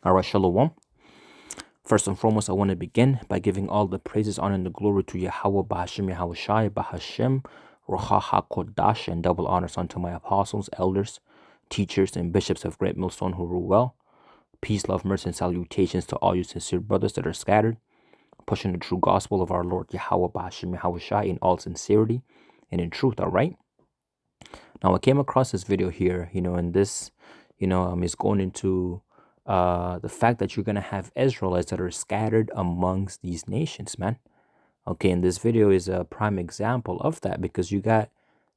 All right, shalom. First and foremost, I want to begin by giving all the praises, honor, and the glory to Yahweh, Bahashim, Yahweh Shai, Bahashim, Roha HaKodash, and double honors unto my apostles, elders, teachers, and bishops of Great Millstone who rule well. Peace, love, mercy, and salutations to all you sincere brothers that are scattered, pushing the true gospel of our Lord Yahweh, Bahashim, Yahweh Shai, in all sincerity and in truth, all right? Now, I came across this video here, and this, is going into the fact that you're going to have Israelites that are scattered amongst these nations, man. Okay, and this video is a prime example of that because you got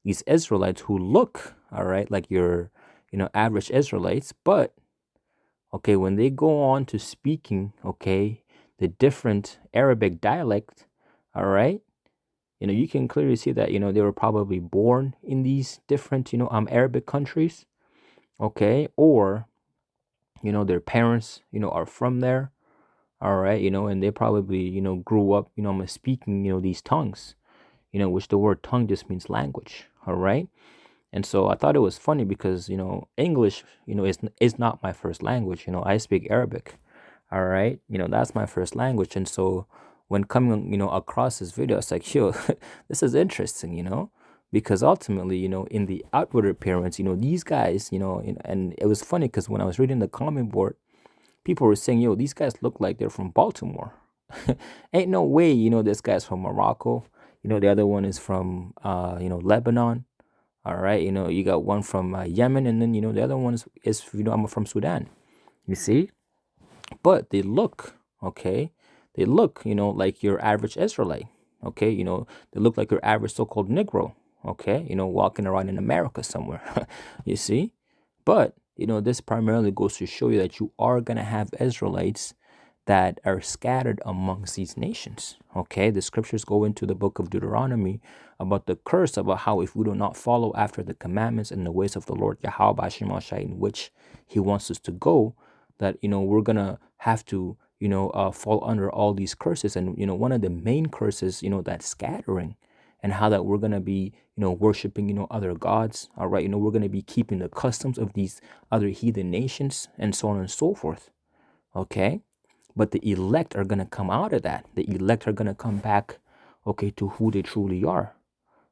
these Israelites who look, all right, like your, average Israelites, but, okay, when they go on to speaking, okay, the different Arabic dialect, all right, you can clearly see that, they were probably born in these different, Arabic countries, okay, or, their parents, are from there, all right, and they probably, grew up, speaking, these tongues, which the word tongue just means language, all right? And so I thought it was funny because, English, is not my first language. I speak Arabic, all right? That's my first language. And so when coming, across this video, it's like, yo, this is interesting, because ultimately, in the outward appearance, these guys, and it was funny because when I was reading the comment board, people were saying, yo, these guys look like they're from Baltimore. Ain't no way, this guy's from Morocco. The other one is from, Lebanon. All right. You got one from Yemen, and then, the other one is I'm from Sudan. You see? But they look, okay? They look, like your average Israelite. Okay. They look like your average so-called Negro. Okay. Walking around in America somewhere. You see? But, this primarily goes to show you that you are going to have Israelites that are scattered amongst these nations. Okay, the scriptures go into the book of Deuteronomy about the curse, about how if we do not follow after the commandments and the ways of the Lord Yahweh Bashim Shai, in which He wants us to go, that we're gonna have to fall under all these curses. And one of the main curses, that scattering, and how that we're gonna be worshiping other gods. All right, we're gonna be keeping the customs of these other heathen nations, and so on and so forth. Okay. But the elect are going to come out of that. The elect are going to come back, okay, to who they truly are.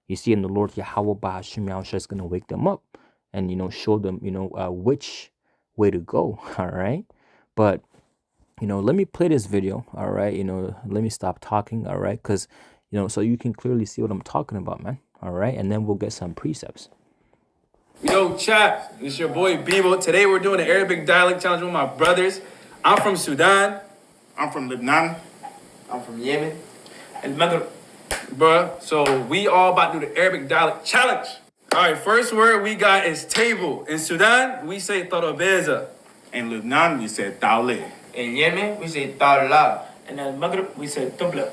You see, and the Lord Yahweh Ba'ashim Yahushua is going to wake them up and, show them, which way to go, all right? But, let me play this video, all right? Let me stop talking, all right? Because, so you can clearly see what I'm talking about, man, all right? And then we'll get some precepts. Yo, chat, it's your boy Bibo. Today we're doing an Arabic dialect challenge with my brothers. I'm from Sudan. I'm from Lebanon. I'm from Yemen. And Maghreb. Bruh, so we all about to do the Arabic dialect challenge. All right, first word we got is table. In Sudan, we say tarabeza. In Lebanon, we say taule. In Yemen, we say tala. And in Maghreb, we say tubla.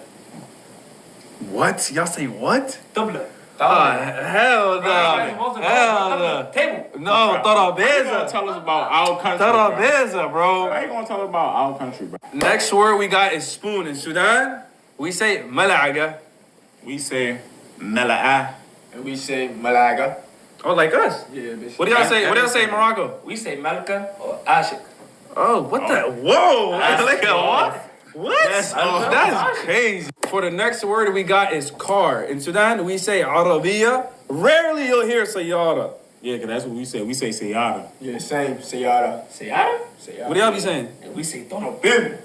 What? Y'all say what? Tubla. Hell no. Hell no. Table. No, How you tarabeza. gonna tell us about our country, Tarabeza, bro. How you gonna tell us about our country, bro? Next word we got is spoon. In Sudan, we say malaga. We say mela'ah. And we say malaga. Oh, like us? Yeah, bitch. What do y'all say? What do y'all say in Morocco? We say malka or ashik. Oh, what the? Whoa! Like a what? What? That's crazy. For the next word we got is car. In Sudan, we say Arabiya. Rarely you'll hear Sayyara. Yeah, because that's what we say. We say sayada. Yeah, same. Sayada. Sayada? Sayada. What do y'all be saying? And we say todo bin.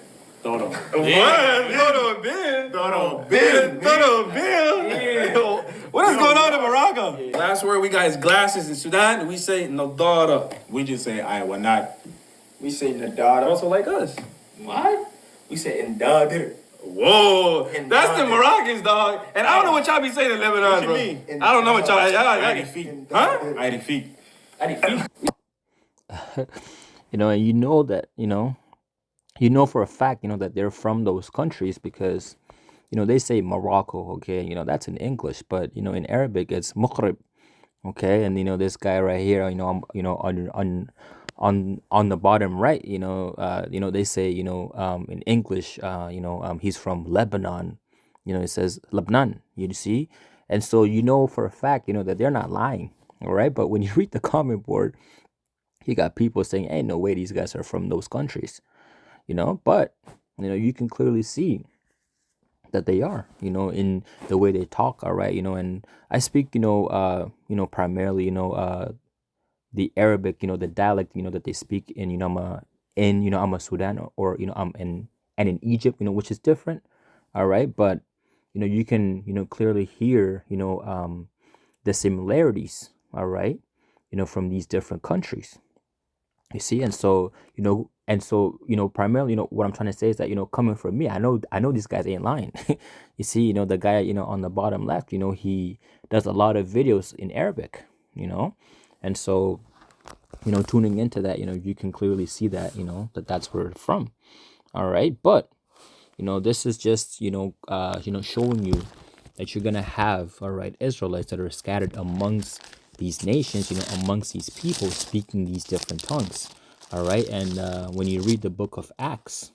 Todo. What? Todo bin. Todo bin. Todo bin. What is going on in Morocco? Yeah. Last word we got is glasses. In Sudan, we say nadara. We just say not. We say nadara. Also like us. What? We say indadir. Whoa, that's the Moroccans, dog. And I don't know what y'all be saying in Lebanon, What you bro. mean? I don't know what y'all. Irish feet. Huh? Irish feet. And that, for a fact, that they're from those countries because, they say Morocco, okay, that's in English, but, in Arabic, it's Maghrib, okay, and, this guy right here, on the bottom right, they say, in English, he's from Lebanon, it says Lebanon, you see, and so, for a fact, that they're not lying, all right, but when you read the comment board, you got people saying, ain't no way these guys are from those countries. but you can clearly see that they are, in the way they talk, all right, and I speak, primarily, the Arabic, the dialect, that they speak in, I'm a Sudan, or, I'm in, and in Egypt, which is different, all right, but, you can, clearly hear, the similarities, all right, from these different countries. You see, primarily, what I'm trying to say is that, coming from me, I know these guys ain't lying. You see, the guy, on the bottom left, he does a lot of videos in Arabic, and so, tuning into that, you can clearly see that, that's where it's from. All right, but this is just, showing you that you're gonna have, all right, Israelites that are scattered amongst these nations, amongst these people speaking these different tongues. All right, and when you read the book of Acts,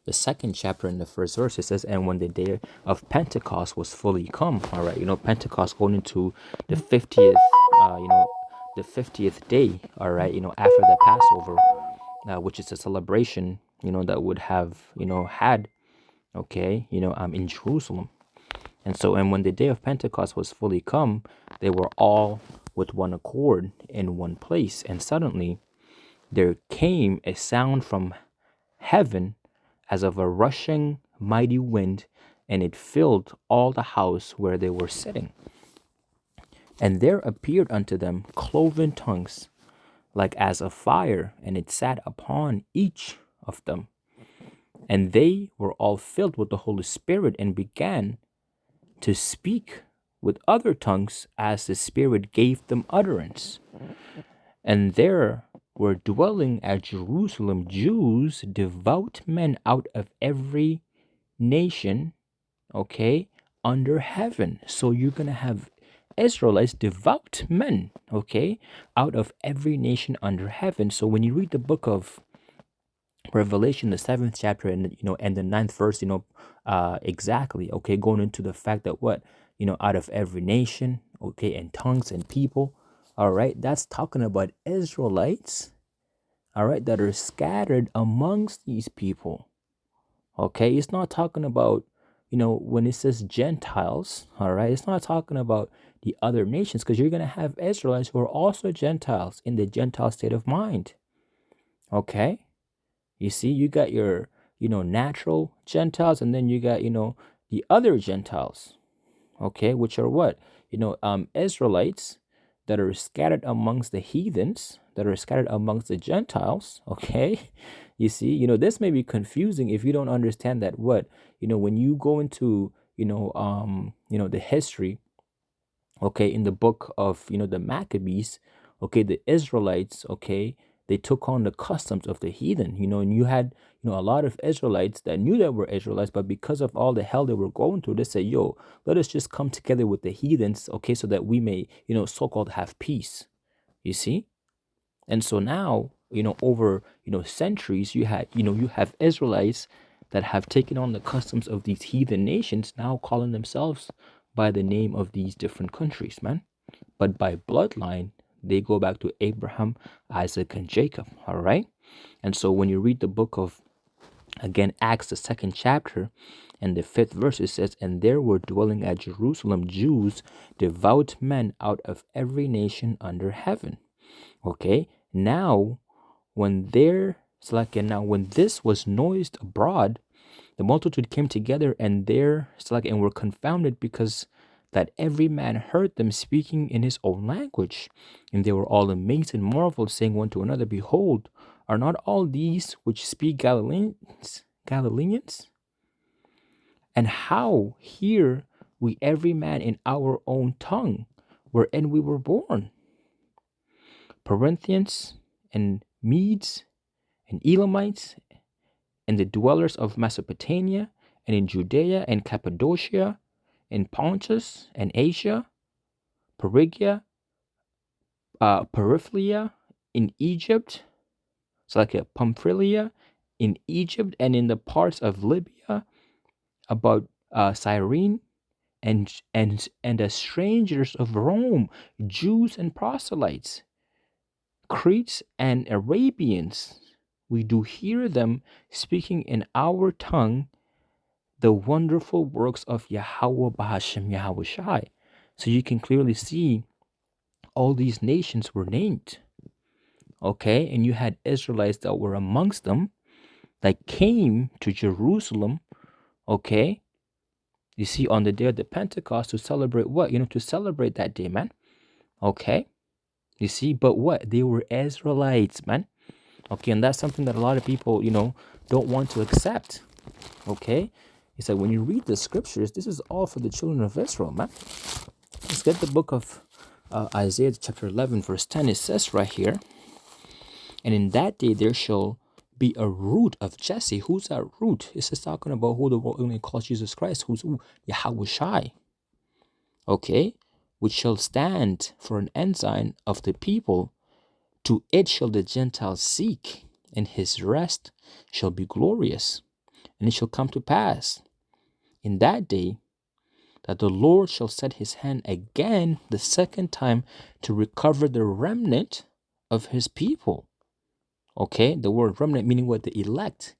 the second chapter in the first verse, it says, and when the day of Pentecost was fully come, all right, Pentecost going into the 50th, the 50th day, all right, after the Passover, which is a celebration, that would have, had, okay, in Jerusalem. And when the day of Pentecost was fully come, they were all with one accord in one place. And suddenly there came a sound from heaven as of a rushing mighty wind, and it filled all the house where they were sitting. And there appeared unto them cloven tongues, like as of fire, and it sat upon each of them. And they were all filled with the Holy Spirit, and began to speak with other tongues as the Spirit gave them utterance. And there were dwelling at Jerusalem Jews, devout men out of every nation, okay, under heaven. So you're going to have Israelites, devout men, okay, out of every nation under heaven. So when you read the book of Revelation, the 7th chapter, and and the 9th verse, exactly, okay, going into the fact that what, out of every nation, okay, and tongues and people, all right, that's talking about Israelites, all right, that are scattered amongst these people, okay. It's not talking about, when it says Gentiles, all right, it's not talking about the other nations, because you're gonna have Israelites who are also Gentiles in the Gentile state of mind, okay. You see, you got your, natural Gentiles, and then you got, the other Gentiles, okay, which are what? Israelites that are scattered amongst the heathens, that are scattered amongst the Gentiles, okay? You see, this may be confusing if you don't understand that what, when you go into, the history, okay, in the book of, the Maccabees, okay, the Israelites, okay, they took on the customs of the heathen, and you had, a lot of Israelites that knew that were Israelites, but because of all the hell they were going through, they said, yo, let us just come together with the heathens, okay, so that we may, so-called have peace, you see? And so now, over, centuries, you have Israelites that have taken on the customs of these heathen nations, now calling themselves by the name of these different countries, man. But by bloodline, they go back to Abraham, Isaac, and Jacob, all right? And so when you read the book of, again, Acts, the 2nd chapter, and the 5th verse, it says, and there were dwelling at Jerusalem Jews, devout men out of every nation under heaven. Okay, now when this was noised abroad, the multitude came together, and and were confounded, because that every man heard them speaking in his own language. And they were all amazed and marveled, saying one to another, behold, are not all these which speak Galileans? And how hear we every man in our own tongue, wherein we were born? Parthians and Medes and Elamites, and the dwellers of Mesopotamia, and in Judea and Cappadocia, in Pontus and Asia, Phrygia, Pamphylia, in Egypt, so like a Pamphylia, in Egypt, and in the parts of Libya, about Cyrene, and the strangers of Rome, Jews and proselytes, Cretes and Arabians, we do hear them speaking in our tongue the wonderful works of Yahweh Bahashem Yahweh Shai. So you can clearly see all these nations were named. Okay, and you had Israelites that were amongst them that came to Jerusalem. Okay, you see, on the day of the Pentecost to celebrate what? To celebrate that day, man. Okay, you see, but what? They were Israelites, man. Okay, and that's something that a lot of people, don't want to accept. Okay, it's like when you read the scriptures, this is all for the children of Israel, man. Let's get the book of Isaiah chapter 11, verse 10. It says right here, and in that day there shall be a root of Jesse. Who's that root? It's just talking about who the world only calls Jesus Christ. Who's who? Yahweh Shai. Okay, which shall stand for an ensign of the people. To it shall the Gentiles seek, and his rest shall be glorious. And it shall come to pass in that day that the Lord shall set his hand again the second time to recover the remnant of his people. Okay, the word remnant meaning what? The elect.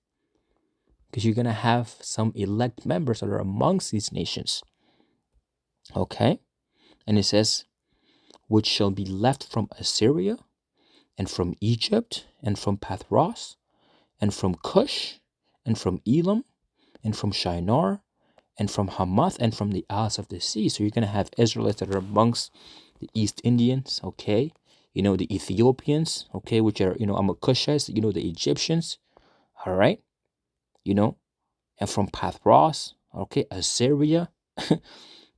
Because you're going to have some elect members that are amongst these nations. Okay, and it says, which shall be left from Assyria, and from Egypt, and from Pathros, and from Cush, and from Elam, and from Shinar, and from Hamath, and from the isles of the sea. So you're going to have Israelites that are amongst the East Indians, okay? The Ethiopians, okay, which are, Amakushites, the Egyptians, all right? And from Pathros, okay, Assyria,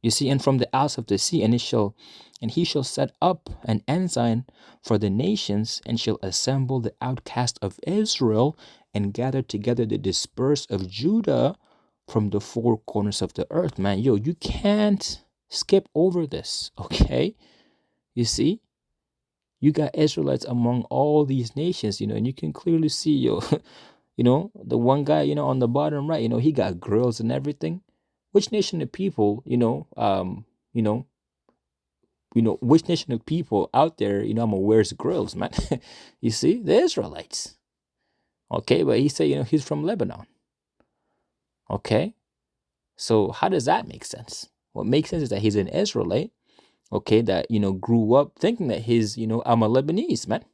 you see, and from the isles of the sea, and he shall set up an ensign for the nations, and shall assemble the outcast of Israel, and gather together the dispersed of Judah from the four corners of the earth. Man, you can't skip over this, okay? You see, you got Israelites among all these nations, and you can clearly see, the one guy, on the bottom right, he got grills and everything. Which nation of people, which nation of people out there, wears grills, man? You see, the Israelites. Okay, but he said, he's from Lebanon. Okay, so how does that make sense? What makes sense is that he's an Israelite, okay, that, grew up thinking that I'm a Lebanese, man.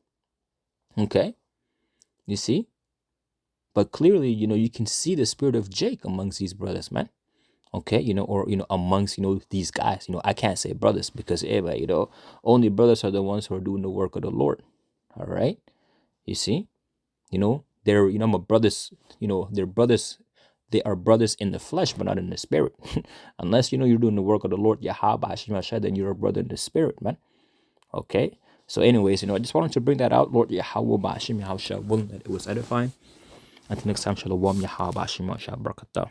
Okay, you see? But clearly, you can see the spirit of Jake amongst these brothers, man. Okay, or, amongst, these guys, I can't say brothers because, only brothers are the ones who are doing the work of the Lord. All right. You see, they're, my brothers, they're brothers. They are brothers in the flesh, but not in the spirit. Unless, you're doing the work of the Lord, Yahweh, then you're a brother in the spirit, man. Okay. So anyways, I just wanted to bring that out, Lord Yahweh, willing that it was edifying. Until next time, Shalom, Yahweh, Barakatah.